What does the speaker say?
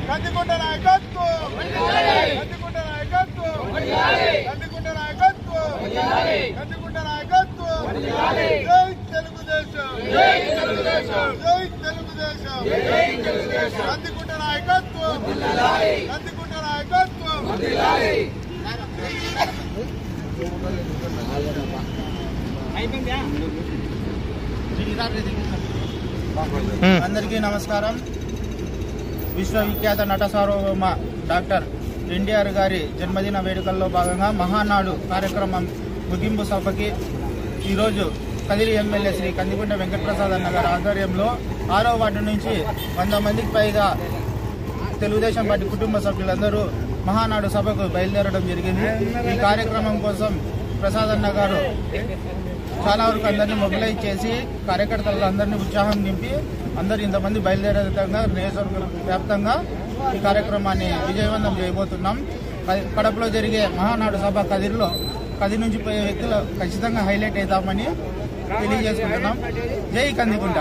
కందికుంట నాయకత్వం, కందికుంట నాయకత్వం, కందికుంట నాయకత్వం, కందికుంట నాయకత్వం. జై తెలుగుదేశం, జై తెలుగుదేశం, జై తెలుగుదేశం, జై తెలుగుదేశం. కందికుంట నాయకత్వం, కందికుంట నాయకత్వం. అందరికీ నమస్కారం. విశ్వవిఖ్యాత నట సార్వభౌమ డాక్టర్ ఎన్టీఆర్ గారి జన్మదిన వేడుకల్లో భాగంగా మహానాడు కార్యక్రమం ముగింపు సభకి ఈరోజు కదిరి ఎమ్మెల్యే శ్రీ కందికుంట వెంకటప్రసాద్ అన్న గారి ఆధ్వర్యంలో 6వ వార్డు నుంచి 100 మందికి పైగా తెలుగుదేశం పార్టీ కుటుంబ సభ్యులందరూ మహానాడు సభకు బయలుదేరడం జరిగింది. ఈ కార్యక్రమం కోసం ప్రసాద్ అన్న గారు చాలా వరకు అందరినీ మొబిలైజ్ చేసి కార్యకర్తలు అందరినీ ఉత్సాహం నింపి అందరూ ఇంతమంది బయలుదేరే విధంగా నియోజకవర్గ వ్యాప్తంగా ఈ కార్యక్రమాన్ని విజయవంతం చేయబోతున్నాం. కడపలో జరిగే మహానాడు సభ కదిరి నుంచి పోయే వ్యక్తులు ఖచ్చితంగా హైలైట్ అవుతామని తెలియజేసుకుంటున్నాం. జై కందికుంట.